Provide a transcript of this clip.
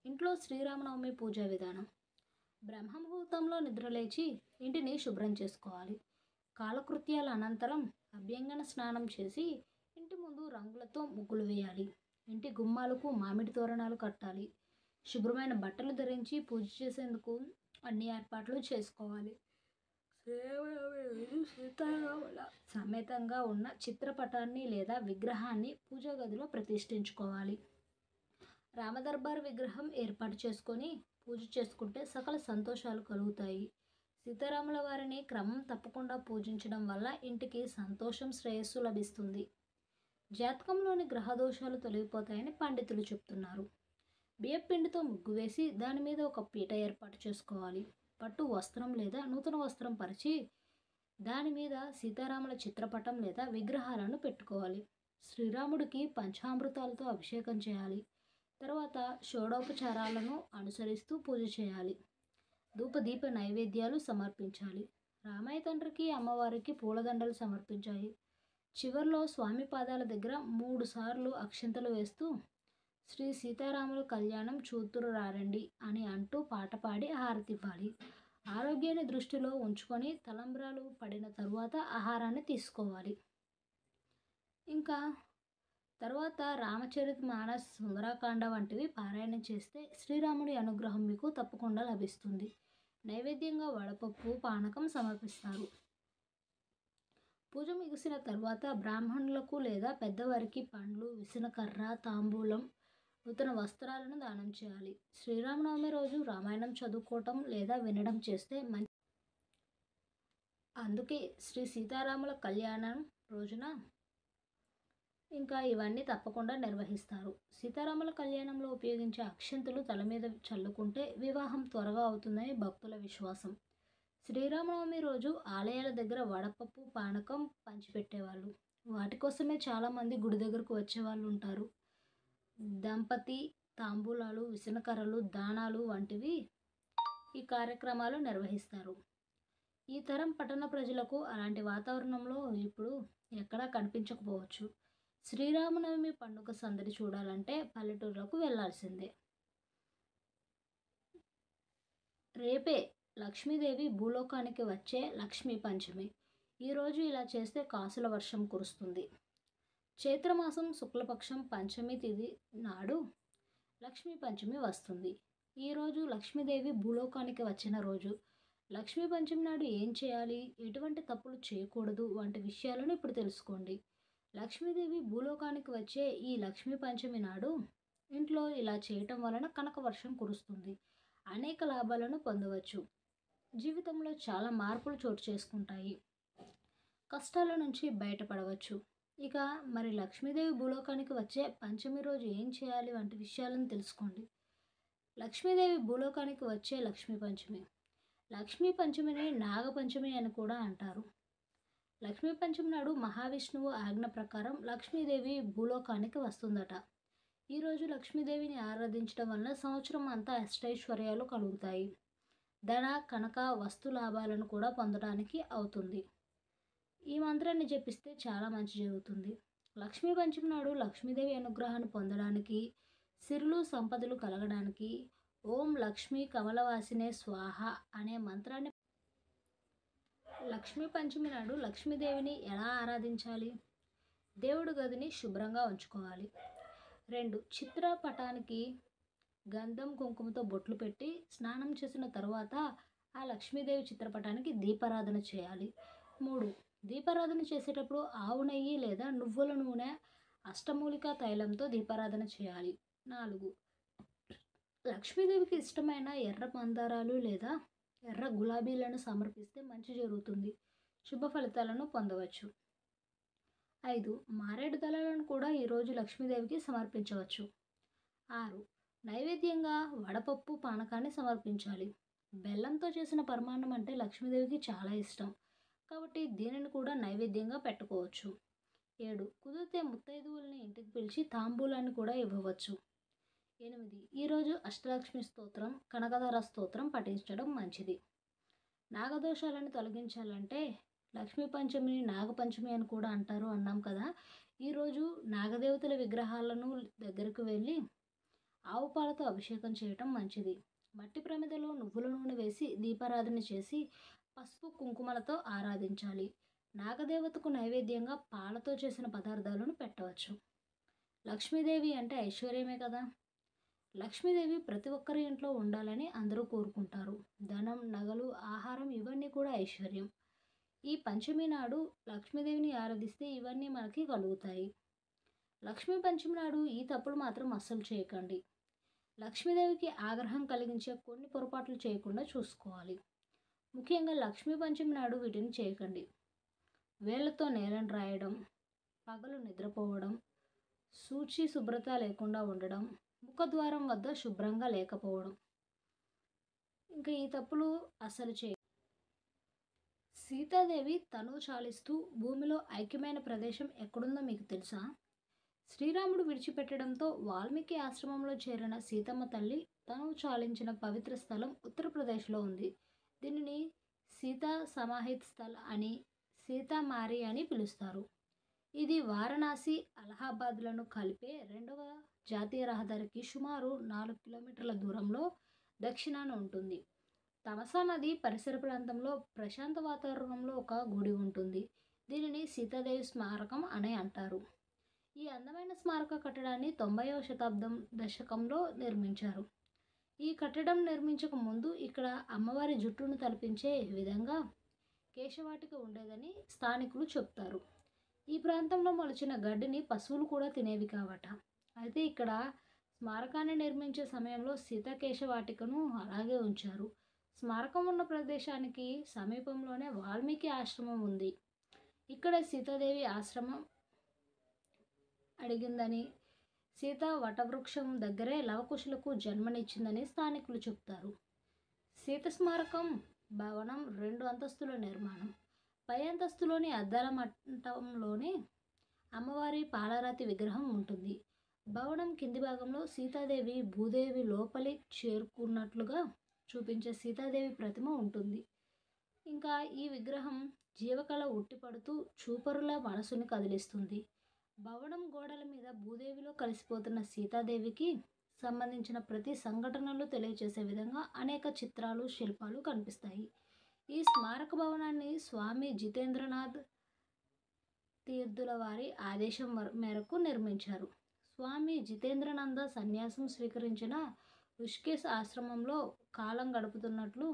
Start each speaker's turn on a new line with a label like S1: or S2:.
S1: ఇంట్లో శ్రీరామనవమి పూజా విధానం. బ్రహ్మముహూర్తంలో నిద్రలేచి ఇంటిని శుభ్రం చేసుకోవాలి. కాలకృత్యాల అనంతరం అభ్యంగన స్నానం చేసి ఇంటి ముందు రంగులతో ముగ్గులు వేయాలి. ఇంటి గుమ్మాలకు మామిడి తోరణాలు కట్టాలి. శుభ్రమైన బట్టలు ధరించి పూజ చేసేందుకు అన్ని ఏర్పాట్లు చేసుకోవాలి. సీతారాముల సమేతంగా ఉన్న చిత్రపటాన్ని లేదా విగ్రహాన్ని పూజా గదిలో ప్రతిష్ఠించుకోవాలి. రామదర్బార్ విగ్రహం ఏర్పాటు చేసుకొని పూజ చేసుకుంటే సకల సంతోషాలు కలుగుతాయి. సీతారాముల వారిని క్రమం తప్పకుండా పూజించడం వల్ల ఇంటికి సంతోషం, శ్రేయస్సు లభిస్తుంది. జాతకంలోని గ్రహదోషాలు తొలగిపోతాయని పండితులు చెప్తున్నారు. బియ్యపిండితో ముగ్గు వేసి దాని మీద ఒక పీట ఏర్పాటు చేసుకోవాలి. పట్టు వస్త్రం లేదా నూతన వస్త్రం పరిచి దాని మీద సీతారాముల చిత్రపటం లేదా విగ్రహాలను పెట్టుకోవాలి. శ్రీరాముడికి పంచామృతాలతో అభిషేకం చేయాలి. తర్వాత షోడోపచారాలను అనుసరిస్తూ పూజ చేయాలి. ధూపదీప నైవేద్యాలు సమర్పించాలి. రామయ్య తండ్రికి, అమ్మవారికి పూలదండలు సమర్పించాయి. చివర్లో స్వామి పాదాల దగ్గర 3 సార్లు అక్షింతలు వేస్తూ శ్రీ సీతారాముల కళ్యాణం చూతురు రారండి అని అంటూ పాట పాడి హారతివ్వాలి. ఆరోగ్యాన్ని దృష్టిలో ఉంచుకొని తలంబ్రాలు పడిన తరువాత ఆహారాన్ని తీసుకోవాలి. ఇంకా తర్వాత రామచరితమానస్, సుందరకాండ వంటివి పారాయణం చేస్తే శ్రీరాముడి అనుగ్రహం మీకు తప్పకుండా లభిస్తుంది. నైవేద్యంగా వడపప్పు, పానకం సమర్పిస్తారు. పూజ ముగిసిన తర్వాత బ్రాహ్మణులకు లేదా పెద్దవారికి పండ్లు, విసనకర్ర, తాంబూలం, నూతన వస్త్రాలను దానం చేయాలి. శ్రీరామనవమి రోజు రామాయణం చదువుకోవటం లేదా వినడం చేస్తే అందుకే శ్రీ సీతారాముల కళ్యాణం రోజున ఇంకా ఇవన్నీ తప్పకుండా నిర్వహిస్తారు. సీతారాముల కళ్యాణంలో ఉపయోగించే అక్షింతలు తల మీద చల్లుకుంటే వివాహం త్వరగా అవుతుందని భక్తుల విశ్వాసం. శ్రీరామనవమి రోజు ఆలయాల దగ్గర వడపప్పు, పానకం పంచిపెట్టేవాళ్ళు. వాటి కోసమే చాలామంది గుడి దగ్గరకు వచ్చేవాళ్ళు ఉంటారు. దంపతి తాంబూలాలు, విసనకర్రలు, దానాలు వంటివి ఈ కార్యక్రమాలు నిర్వహిస్తారు. ఈ తరం పట్టణ ప్రజలకు అలాంటి వాతావరణంలో ఇప్పుడు ఎక్కడా కనిపించకపోవచ్చు. శ్రీరామనవమి పండుగ సందడి చూడాలంటే పల్లెటూరులకు వెళ్లాల్సిందే. రేపే లక్ష్మీదేవి భూలోకానికి వచ్చే లక్ష్మీ పంచమి. ఈరోజు ఇలా చేస్తే కాసుల వర్షం కురుస్తుంది. చైత్రమాసం శుక్లపక్షం పంచమి తిథి నాడు లక్ష్మీ పంచమి వస్తుంది. ఈరోజు లక్ష్మీదేవి భూలోకానికి వచ్చిన రోజు. లక్ష్మీ పంచమి నాడు ఏం చేయాలి, ఎటువంటి తప్పులు చేయకూడదు వంటి విషయాలను ఇప్పుడు తెలుసుకోండి. లక్ష్మీదేవి భూలోకానికి వచ్చే ఈ లక్ష్మీ పంచమి నాడు ఇంట్లో ఇలా చేయటం వలన కనక వర్షం కురుస్తుంది. అనేక లాభాలను పొందవచ్చు. జీవితంలో చాలా మార్పులు చోటు చేసుకుంటాయి. కష్టాల నుంచి బయటపడవచ్చు. ఇక మరి లక్ష్మీదేవి భూలోకానికి వచ్చే పంచమి రోజు ఏం చేయాలి వంటి విషయాలను తెలుసుకోండి. లక్ష్మీదేవి భూలోకానికి వచ్చే లక్ష్మీ పంచమి. లక్ష్మీ పంచమిని నాగపంచమి అని కూడా అంటారు. లక్ష్మీ పంచమి నాడు మహావిష్ణువు ఆజ్ఞ ప్రకారం లక్ష్మీదేవి భూలోకానికి వస్తుందట. ఈరోజు లక్ష్మీదేవిని ఆరాధించడం వలన సంవత్సరం అంతా అష్టైశ్వర్యాలు కలుగుతాయి. ధన, కనక, వస్తు లాభాలను కూడా పొందడానికి అవుతుంది. ఈ మంత్రాన్ని జపిస్తే చాలా మంచి జరుగుతుంది. లక్ష్మీ పంచమి నాడు లక్ష్మీదేవి అనుగ్రహాన్ని పొందడానికి, సిరులు సంపదలు కలగడానికి ఓం లక్ష్మీ కమలవాసినే స్వాహ అనే మంత్రాన్ని. లక్ష్మీ పంచమి నాడు లక్ష్మీదేవిని ఎలా ఆరాధించాలి? దేవుడి గదిని శుభ్రంగా ఉంచుకోవాలి. 2 చిత్రపటానికి గంధం, కుంకుమతో బొట్లు పెట్టి స్నానం చేసిన తర్వాత ఆ లక్ష్మీదేవి చిత్రపటానికి దీపారాధన చేయాలి. 3 దీపారాధన చేసేటప్పుడు ఆవు నెయ్యి లేదా నువ్వుల నూనె, అష్టమూలికా తైలంతో దీపారాధన చేయాలి. 4 లక్ష్మీదేవికి ఇష్టమైన ఎర్ర మందారాలు లేదా ఎర్ర గులాబీలను సమర్పిస్తే మంచి జరుగుతుంది. శుభ ఫలితాలను పొందవచ్చు. 5 మారేడు దళాలను కూడా ఈరోజు లక్ష్మీదేవికి సమర్పించవచ్చు. 6 నైవేద్యంగా వడపప్పు, పానకాన్ని సమర్పించాలి. బెల్లంతో చేసిన పరమాన్నం అంటే లక్ష్మీదేవికి చాలా ఇష్టం. కాబట్టి దీనిని కూడా నైవేద్యంగా పెట్టుకోవచ్చు. 7 కుదిరితే ముత్తైదువుల్ని ఇంటికి పిలిచి తాంబూలాన్ని కూడా ఇవ్వవచ్చు. 8 ఈరోజు అష్టలక్ష్మి స్తోత్రం, కనకధార స్తోత్రం పఠించడం మంచిది. నాగదోషాలను తొలగించాలంటే లక్ష్మీ పంచమిని నాగపంచమి అని కూడా అంటారు అన్నాం కదా. ఈరోజు నాగదేవతల విగ్రహాలను దగ్గరకు వెళ్ళి ఆవు పాలతో అభిషేకం చేయటం మంచిది. మట్టి ప్రమిదలో నువ్వుల నూనె వేసి దీపారాధన చేసి పసుపు కుంకుమలతో ఆరాధించాలి. నాగదేవతకు నైవేద్యంగా పాలతో చేసిన పదార్థాలను పెట్టవచ్చు. లక్ష్మీదేవి అంటే ఐశ్వర్యమే కదా. లక్ష్మీదేవి ప్రతి ఒక్కరి ఇంట్లో ఉండాలని అందరూ కోరుకుంటారు. ధనం, నగలు, ఆహారం ఇవన్నీ కూడా ఐశ్వర్యం. ఈ పంచమి నాడు లక్ష్మీదేవిని ఆరాధిస్తే ఇవన్నీ మనకి కలుగుతాయి. లక్ష్మీ పంచమి నాడు ఈ తప్పులు మాత్రం అస్సలు చేయకండి. లక్ష్మీదేవికి ఆగ్రహం కలిగించే కొన్ని పొరపాట్లు చేయకుండా చూసుకోవాలి. ముఖ్యంగా లక్ష్మీ పంచమి నాడు వీటిని చేయకండి. వేళ్లతో నేలను రాయడం, పగలు నిద్రపోవడం, శుచి శుభ్రత లేకుండా ఉండడం, ముఖద్వారం వద్ద శుభ్రంగా లేకపోవడం, ఇంకా ఈ తప్పులు అస్సలు చేయ. సీతాదేవి తనువు చాలిస్తూ భూమిలో ఐక్యమైన ప్రదేశం ఎక్కడుందో మీకు తెలుసా? శ్రీరాముడు విడిచిపెట్టడంతో వాల్మీకి ఆశ్రమంలో చేరిన సీతమ్మ తల్లి తనువు చాలించిన పవిత్ర స్థలం ఉత్తరప్రదేశ్లో ఉంది. దీనిని సీతా సమాహిత్ స్థల్ అని, సీతామారి అని పిలుస్తారు. ఇది వారణాసి, అలహాబాద్లను కలిపే రెండవ జాతీయ రహదారికి సుమారు 4 కిలోమీటర్ల దూరంలో దక్షిణాన ఉంటుంది. తమసా నది పరిసర ప్రాంతంలో ప్రశాంత వాతావరణంలో ఒక గుడి ఉంటుంది. దీనిని సీతాదేవి స్మారకం అని అంటారు. ఈ అందమైన స్మారక కట్టడాన్ని 90వ శతాబ్దం దశకంలో నిర్మించారు. ఈ కట్టడం నిర్మించక ముందు ఇక్కడ అమ్మవారి జుట్టును తలపించే విధంగా కేశవాటిక ఉండేదని స్థానికులు చెప్తారు. ఈ ప్రాంతంలో మొలిచిన గడ్డిని పశువులు కూడా తినేవి కావట. అయితే ఇక్కడ స్మారకాన్ని నిర్మించే సమయంలో సీతాకేశవాటికను అలాగే ఉంచారు. స్మారకం ఉన్న ప్రదేశానికి సమీపంలోనే వాల్మీకి ఆశ్రమం ఉంది. ఇక్కడ సీతాదేవి ఆశ్రమం అడిగిందని, సీత వటవృక్షం దగ్గరే లవకుశులకు జన్మనిచ్చిందని స్థానికులు చెప్తారు. సీత స్మారకం భవనం 2 అంతస్తుల నిర్మాణం. పై అంతస్తులోని అద్దాల మంటపంలోనే అమ్మవారి పాలరాతి విగ్రహం ఉంటుంది. భవనం కింది భాగంలో సీతాదేవి భూదేవి లోపలి చేరుకున్నట్లుగా చూపించే సీతాదేవి ప్రతిమ ఉంటుంది. ఇంకా ఈ విగ్రహం జీవకళ ఉట్టిపడుతూ చూపరుల మనసుని కదిలిస్తుంది. భవనం గోడల మీద భూదేవిలో కలిసిపోతున్న సీతాదేవికి సంబంధించిన ప్రతి సంఘటనలు తెలియజేసే విధంగా అనేక చిత్రాలు, శిల్పాలు కనిపిస్తాయి. ఈ స్మారక భవనాన్ని స్వామి జితేంద్రనాథ్ తీర్థుల వారి ఆదేశం మేరకు నిర్మించారు. స్వామి జితేంద్రనంద సన్యాసం స్వీకరించిన ఋషికేశ్ ఆశ్రమంలో కాలం గడుపుతున్నట్లు